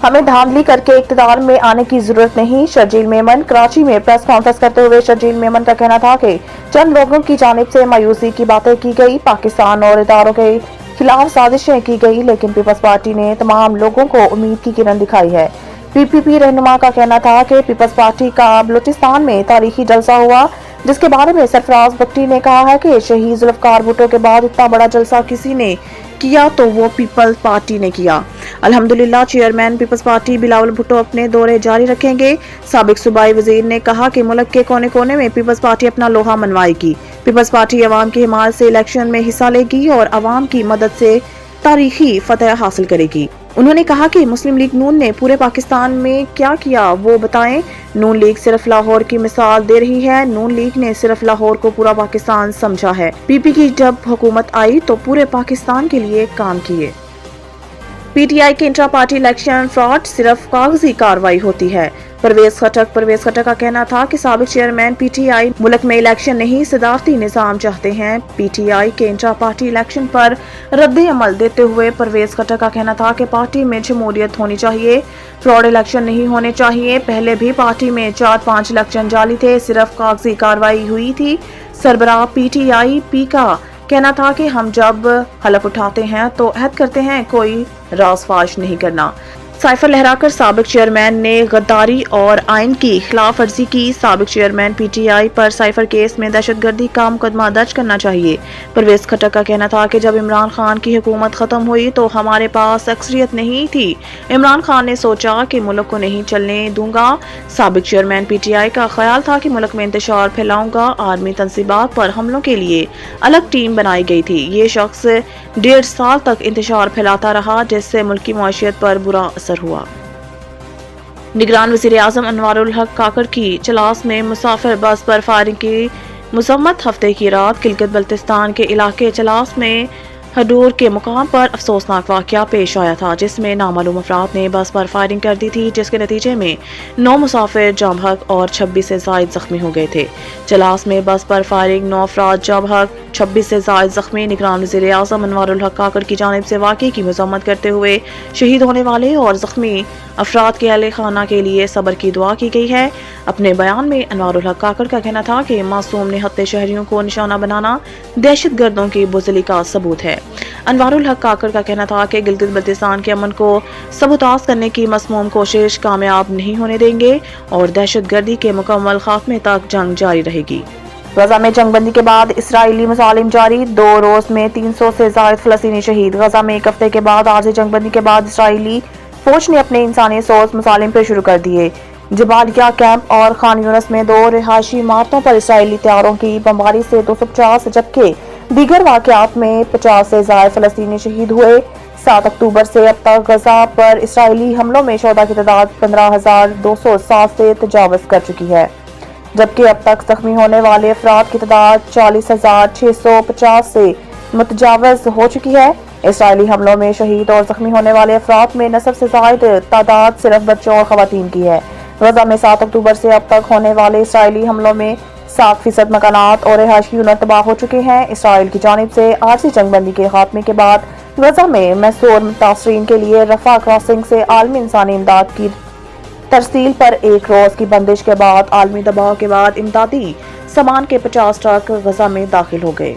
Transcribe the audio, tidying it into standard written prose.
हमें धांधली करके इक़्तिदार में आने की जरूरत नहीं। शर्जील मेमन। कराची में प्रेस कॉन्फ्रेंस करते हुए शर्जील मेमन का कहना था कि चंद लोगों की जानिब से मायूसी की बातें की गई, पाकिस्तान और इदारों के खिलाफ साजिशें की गई, लेकिन पीपल्स पार्टी ने तमाम लोगों को उम्मीद की किरण दिखाई है। पीपीपी रहनुमा का कहना था कि पीपल्स पार्टी का बलूचिस्तान में तारीखी जलसा हुआ, जिसके बारे में सरफराज भट्टी ने कहा है कि शहीद जुल्फकार भुट्टो के बाद इतना बड़ा जलसा किसी ने किया तो वो पीपल्स पार्टी ने किया। अल्हम्दुलिल्लाह chairman people's party Bilawal Bhutto अपने दौरे जारी रखेंगे। साबिक सूबाई वजीर ने कहा कि मुल्क के कोने कोने में पीपल्स पार्टी अपना लोहा मनवाएगी। पीपल्स पार्टी अवाम की हिमायत से इलेक्शन में हिस्सा लेगी और अवाम की मदद से तारीखी फतह हासिल करेगी। उन्होंने कहा कि मुस्लिम लीग नून ने पूरे पाकिस्तान में क्या किया वो बताएं। नून लीग सिर्फ लाहौर की मिसाल दे रही है। नून लीग ने सिर्फ लाहौर को पूरा पाकिस्तान समझा है। पीपी की जब हुकूमत आई तो पूरे पाकिस्तान के लिए काम किए। पीटीआई के इंट्रा पार्टी इलेक्शन फ्रॉड सिर्फ कागजी कार्रवाई होती है। परवेज खटक का कहना था कि साबिक चेयरमैन पीटीआई मुल्क में इलेक्शन नहीं सदारती निजाम चाहते हैं। पीटीआई के इंट्रा पार्टी इलेक्शन पर रद्द अमल देते हुए परवेज खटक का कहना था कि पार्टी में जमहूरियत होनी चाहिए, फ्रॉड इलेक्शन नहीं होने चाहिए। पहले भी पार्टी में 4-5 इलेक्शन जाली थे, सिर्फ कागजी कार्रवाई हुई थी। सरबराह पीटीआई पी का कहना था कि हम जब हलफ उठाते हैं तो अहद करते हैं कोई राज़फाश नहीं करना। साइफर लहराकर साबिक चेयरमैन ने गद्दारी और आइन की खिलाफ वर्जी की। साबिक चेयरमैन पीटीआई पर साइफर केस में दहशतगर्दी का मुकदमा दर्ज करना चाहिए। परवेज खटक का कहना था कि जब इमरान खान की हुकूमत खत्म हुई तो हमारे पास अक्सरियत नहीं थी। इमरान खान ने सोचा कि मुल्क को नहीं चलने दूंगा। साबिक चेयरमैन पीटीआई का ख्याल था कि मुल्क में इंतशार फैलाऊंगा। आर्मी तंसीबात पर हमलों के लिए अलग टीम बनाई गई थी। ये शख्स 1.5 साल तक इंतशार फैलाता रहा, जिससे मुल्क की मईशत पर बुरा असर हुआ। निगरान वज़ीर आज़म अनवारुल हक काकड़ की चलास में मुसाफिर बस पर फायरिंग की मज़म्मत। हफ्ते की रात गिलगित बल्तिस्तान के इलाके चलास में हडूर के मुकाम पर अफसोसनाक वाक़या पेश आया था, जिसमें नामालूम अफराद ने बस पर फायरिंग कर दी थी, जिसके नतीजे में 9 मुसाफिर जाँ बहक और 26 से ज़ायद जख्मी हो गए थे। चलास में बस पर फायरिंग 9 अफराद जाँ बहक, 26 से ज़ायद जख्मी। निगरान वज़ीर आज़म अनवारुल हक काकड़ की जानिब से वाक़े की मज़म्मत करते हुए शहीद होने वाले और जख्मी अफराद के अहले खाना के लिए सब्र की दुआ की गई है। अपने बयान में अनवारुल हक काकड़ का कहना था कि मासूम निहत्ते शहरियों को निशाना बनाना दहशत गर्दों की बुज़दिली का सबूत है। अनवारुल हक काकड़ का कहना था कि गिलगित बल्तिस्तान के अमन को सबूताज करने की मसमूम कोशिश कामयाब नहीं होने देंगे और दहशत गर्दी के मुकम्मल खात्मे तक जंग जारी रहेगी। गजा में जंगबंदी के बाद इसराइली मुजालिम जारी। 2 रोज में 300 से ज़ायद फ़लस्तीनी शहीद। गजा में एक हफ्ते के बाद आज जंगबंदी के बाद इसराइली फौज ने अपने इंसानी सोच मुसालिम पे शुरू कर दिए। जबालिया कैंप और खान यूनिस में 2 रिहायशी इमारतों पर इसराइली तैयारों की बमबारी से 250, जबकि दीगर वाक़यात में 50 से ज़ायद फ़लस्तीनी शहीद हुए। 7 अक्टूबर से अब तक गजा पर इसराइली हमलों में शोधा की तादाद 15,207 से तजावज़ कर चुकी है, जबकि अब तक जख्मी होने वाले अफराद की तादाद 40,650 से मुतजावज़ हो चुकी है। इसराइली हमलों में शहीद और जख्मी होने वाले अफराद में नसब से ज़ायद तादाद सिर्फ बच्चों और ख़वातीन की है। गजा में 7 अक्टूबर से अब तक होने वाले इसराइली हमलों में 60% मकानात और रिहायशी यूनिट तबाह हो चुके हैं। इसराइल की जानिब से आरजी जंगबंदी के खात्मे के बाद गजा में महसूर मुतासरीन के लिए रफा क्रॉसिंग से आलमी इंसानी इमदाद की तरसील पर 1 रोज की बंदिश के बाद आलमी दबाव के बाद इमदादी सामान के 50 ट्रक गजा में दाखिल हो गए।